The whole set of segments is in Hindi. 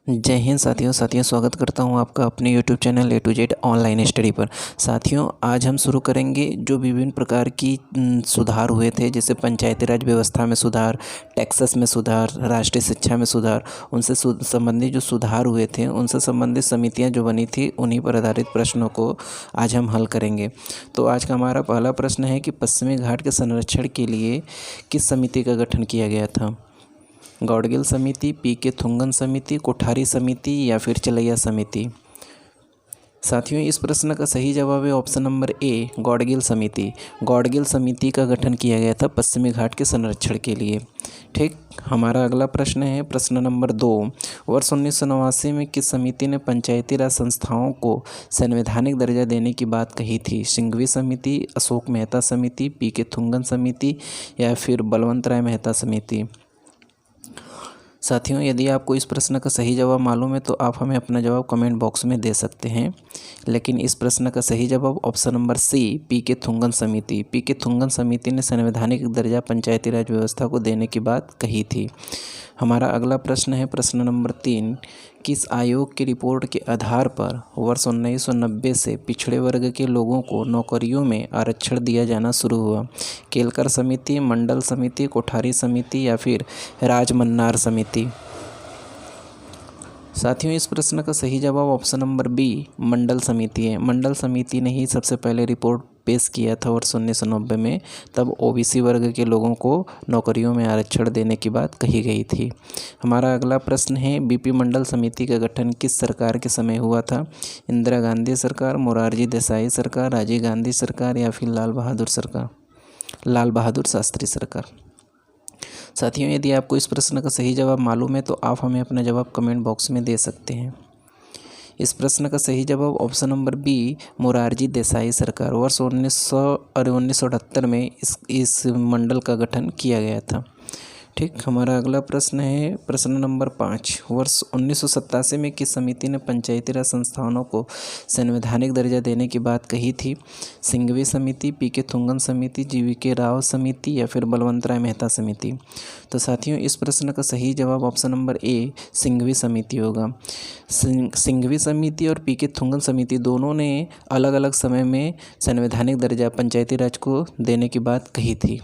जय हिंद साथियों स्वागत करता हूं आपका अपने YouTube channel A to Z online study पर। साथियों, आज हम शुरू करेंगे जो विभिन्न प्रकार की सुधार हुए थे, जैसे पंचायती राज व्यवस्था में सुधार, टैक्सेस में सुधार, राष्ट्रीय शिक्षा में सुधार, उनसे संबंधित जो सुधार हुए थे उनसे संबंधित समितियां जो बनी थी उन्हीं पर आधारित प्रश्नों को आज हम हल करेंगे। तो आज का हमारा पहला प्रश्न है कि पश्चिमी घाट के संरक्षण के लिए किस समिति का गठन किया गया था? गौडगिल समिति, पी.के. थुंगन समिति, कोठारी समिति या फिर चलैया समिति। साथियों, इस प्रश्न का सही जवाब है ऑप्शन नंबर ए, गौडगिल समिति। गौडगिल समिति का गठन किया गया था पश्चिमी घाट के संरक्षण के लिए। ठीक, हमारा अगला प्रश्न है प्रश्न नंबर 2। वर्ष 1989 में किस समिति ने पंचायती राज संस्थाओं को संवैधानिक दर्जा देने की बात कही थी? सिंघवी समिति, अशोक मेहता समिति, पी.के. थुंगन समिति या फिर बलवंत राय मेहता समिति। साथियों, यदि आपको इस प्रश्न का सही जवाब मालूम है तो आप हमें अपना जवाब कमेंट बॉक्स में दे सकते हैं, लेकिन इस प्रश्न का सही जवाब option number C, PK. Thungon समिति। पी.के. थुंगन समिति ने संवैधानिक दर्जा पंचायती राज व्यवस्था को देने की बात कही थी। हमारा अगला प्रश्न है प्रश्न नंबर 3। किस आयोग की रिपोर्ट के आधार पर वर्ष 1990 से पिछड़े वर्ग के लोगों को नौकरियों में आरक्षण दिया जाना शुरू हुआ? केलकर समिति, मंडल समिति, कोठारी समिति या फिर राजमन्नार समिति। साथियों, इस प्रश्न का सही जवाब ऑप्शन नंबर बी, मंडल समिति है। मंडल समिति ने ही सबसे पहले रिपोर्ट पेश किया था वर्ष 1990 में, तब ओबीसी वर्ग के लोगों को नौकरियों में आरक्षण देने की बात कही गई थी। हमारा अगला प्रश्न है बीपी मंडल समिति का गठन किस सरकार के समय हुआ था? इंदिरा गांधी सरकार, मोरारजी देसाई सरकार, राजीव गांधी सरकार या फिर लाल बहादुर शास्त्री सरकार। साथियों, यदि आपको इस प्रश्न का सही जवाब मालूम है तो आप हमें अपना जवाब कमेंट बॉक्स में दे सकते हैं। इस प्रश्न का सही जवाब option number B, Morarji Desai सरकार। वर्ष 1978 में इस मंडल का गठन किया गया था। ठीक, हमारा अगला प्रश्न है प्रश्न नंबर 5। वर्ष 1987 में किस समिति ने पंचायती राज संस्थानों को संवैधानिक दर्जा देने की बात कही थी? सिंघवी समिति, पी.के. थुंगन समिति, जी.वी.के. राव समिति या फिर बलवंत राय मेहता समिति। तो साथियों, इस प्रश्न का सही जवाब ऑप्शन नंबर ए, सिंघवी समिति होगा। सिंघवी समिति और पी.के. थुंगन समिति दोनों ने अलग अलग समय में संवैधानिक दर्जा पंचायती राज को देने की बात कही थी।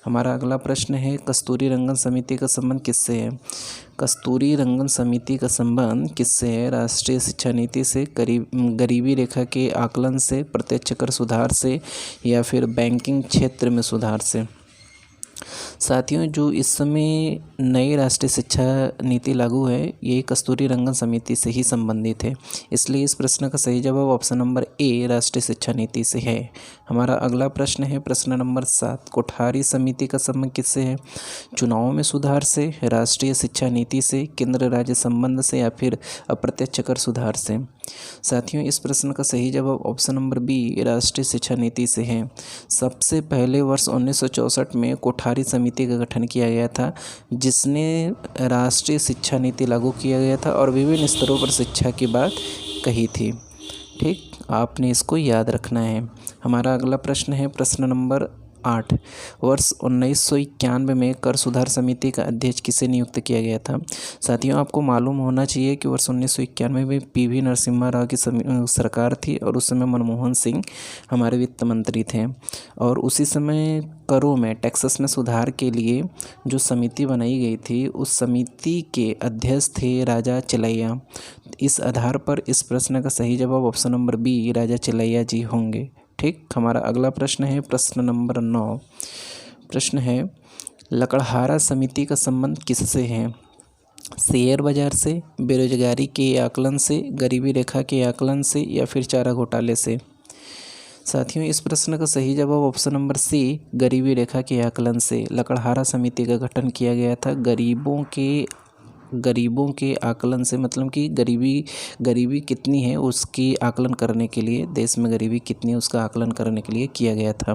हमारा अगला प्रश्न है कस्तूरी रंगन समिति का संबंध किससे है? कस्तूरी रंगन समिति का संबंध किससे है? राष्ट्रीय शिक्षा नीति से, गरीबी रेखा के आकलन से, प्रत्यक्ष कर सुधार से या फिर बैंकिंग क्षेत्र में सुधार से। साथियों, जो इस समय नई राष्ट्रीय शिक्षा नीति लागू है ये कस्तूरी रंगन समिति से ही संबंधित है, इसलिए इस प्रश्न का सही जवाब ऑप्शन नंबर ए, राष्ट्रीय शिक्षा नीति से है। हमारा अगला प्रश्न है प्रश्न नंबर 7। कोठारी समिति का संबंध किससे है? चुनावों में सुधार से, राष्ट्रीय शिक्षा नीति से, केंद्र राज्य संबंध से या फिर अप्रत्यक्ष कर सुधार से। साथियों, इस प्रश्न का सही जवाब ऑप्शन नंबर बी, राष्ट्रीय शिक्षा नीति से है। सबसे पहले वर्ष 1964 में कोठारी समिति का गठन किया गया था, जिसने राष्ट्रीय शिक्षा नीति लागू किया गया था और विभिन्न स्तरों पर शिक्षा की बात कही थी। ठीक, आपने इसको याद रखना है। हमारा अगला प्रश्न है प्रश्न नंबर 8। वर्ष 1991 में कर सुधार समिति का अध्यक्ष किसे नियुक्त किया गया था? साथियों, आपको मालूम होना चाहिए कि वर्ष 1991 में पी.वी. नरसिम्हा राव की सरकार थी और उस समय मनमोहन सिंह हमारे वित्त मंत्री थे, और उसी समय करों में, टैक्सेस में सुधार के लिए जो समिति बनाई गई थी उस समिति के अध्यक्ष थे राजा चलैया। इस आधार पर इस प्रश्न का सही जवाब ऑप्शन नंबर बी, राजा चलैया जी होंगे। ठीक, हमारा अगला प्रश्न है प्रश्न नंबर 9। प्रश्न है लकड़हारा समिति का संबंध किससे है? शेयर बाजार से, बेरोजगारी के आकलन से, गरीबी रेखा के आकलन से या फिर चारा घोटाले से। साथियों, इस प्रश्न का सही जवाब ऑप्शन नंबर सी, गरीबी रेखा के आकलन से लकड़हारा समिति का गठन किया गया था। गरीबों के आकलन से, मतलब कि गरीबी कितनी है उसकी आकलन करने के लिए, देश में गरीबी कितनी है उसका आकलन करने के लिए किया गया था।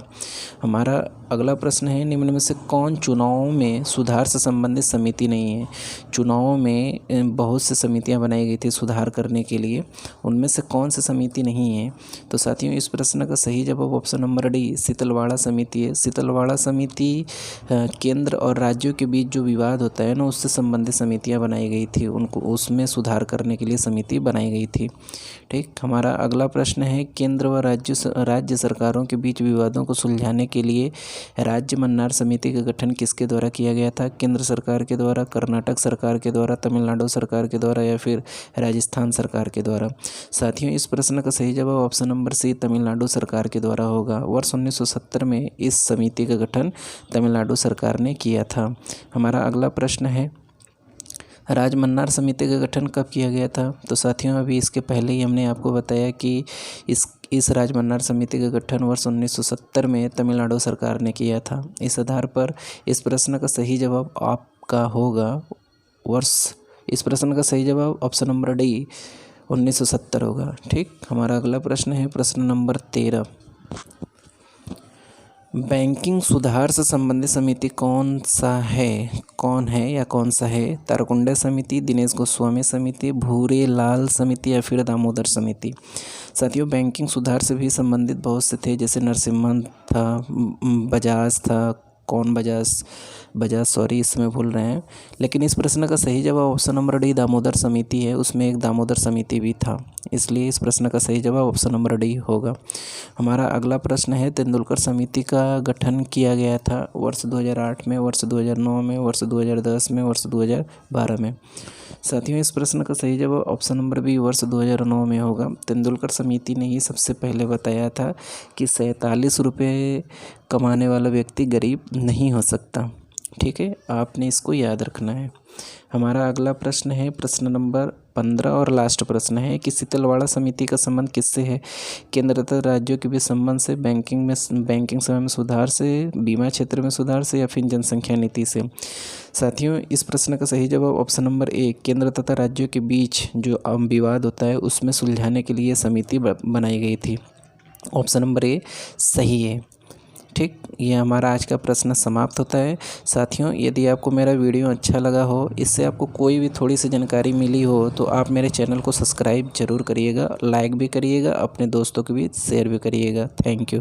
हमारा अगला प्रश्न है निम्न में से कौन चुनावों में सुधार से संबंधित समिति नहीं है? चुनावों में बहुत सी समितियां बनाई गई थी सुधार करने के लिए, उनमें से कौन सी समिति नहीं है? तो साथियों, इस प्रश्न का सही जवाब ऑप्शन नंबर डी, शीतलवाड़ा समिति है। शीतलवाड़ा समिति केंद्र और राज्यों के बीच जो विवाद होता है ना, उससे संबंधित समितियां बनाई गई थी, उनको उसमें सुधार करने के लिए समिति बनाई गई थी। ठीक, हमारा अगला प्रश्न है केंद्र व राज्य सरकारों के बीच विवादों को सुलझाने के लिए राज्य मन्नार समिति का गठन किसके द्वारा किया गया था? केंद्र सरकार के द्वारा, कर्नाटक सरकार के द्वारा, तमिलनाडु सरकार के द्वारा या फिर राजस्थान सरकार के द्वारा। साथियों, इस प्रश्न का सही जवाब ऑप्शन नंबर सी तमिलनाडु सरकार के द्वारा होगा। वर्ष 1970 में इस समिति का गठन तमिलनाडु सरकार ने किया था। हमारा अगला प्रश्न है राज्य मन्नार समिति का गठन कब किया गया था? तो साथियों, अभी इसके पहले ही हमने आपको बताया कि इस राज्य मन्नार समिति का गठन वर्ष 1970 में तमिलनाडु सरकार ने किया था। इस आधार पर इस प्रश्न का सही जवाब आपका होगा इस प्रश्न का सही जवाब ऑप्शन नंबर डी 1970 होगा। ठीक, हमारा अगला प्रश्न है प्रश्न नंबर 13। बैंकिंग सुधार से संबंधित समिति कौन सा है? तारकुंडे समिति, दिनेश गोस्वामी समिति, भूरे लाल समिति या फिर दामोदर समिति। साथियों, बैंकिंग सुधार से भी संबंधित बहुत से थे, जैसे नरसिम्हन था, बजाज था, कौन बजाज सॉरी इसमें भूल रहे हैं। लेकिन इस प्रश्न का सही जवाब ऑप्शन नंबर डी दामोदर समिति है, उसमें एक दामोदर समिति भी था, इसलिए इस प्रश्न का सही जवाब ऑप्शन नंबर डी होगा। हमारा अगला प्रश्न है तेंदुलकर समिति का गठन किया गया था वर्ष 2008 में, वर्ष 2009 में, वर्ष 2010 में, वर्ष 2012 में। साथियों, इस प्रश्न का सही जवाब ऑप्शन नंबर बी वर्ष 2009 में होगा। तेंदुलकर समिति ने ही सबसे पहले बताया था कि 47 रुपये कमाने वाला व्यक्ति गरीब नहीं हो सकता। ठीक है, आपने इसको याद रखना है। हमारा अगला प्रश्न है प्रश्न नंबर 15 और लास्ट प्रश्न है कि शीतलवाड़ा समिति का संबंध किससे है? केंद्र तथा राज्यों के बीच संबंध से, बैंकिंग सेवा में सुधार से, बीमा क्षेत्र में सुधार से या फिर जनसंख्या नीति से। साथियों, इस प्रश्न का सही जवाब ऑप्शन नंबर ए केंद्र तथा राज्यों के बीच जो विवाद होता है उसमें सुलझाने के लिए समिति बनाई गई थी। ऑप्शन नंबर ए सही है। ठीक, ये हमारा आज का प्रश्न समाप्त होता है। साथियों, यदि आपको मेरा वीडियो अच्छा लगा हो, इससे आपको कोई भी थोड़ी सी जानकारी मिली हो, तो आप मेरे चैनल को सब्सक्राइब जरूर करिएगा, लाइक भी करिएगा, अपने दोस्तों के बीच शेयर भी करिएगा। Thank you.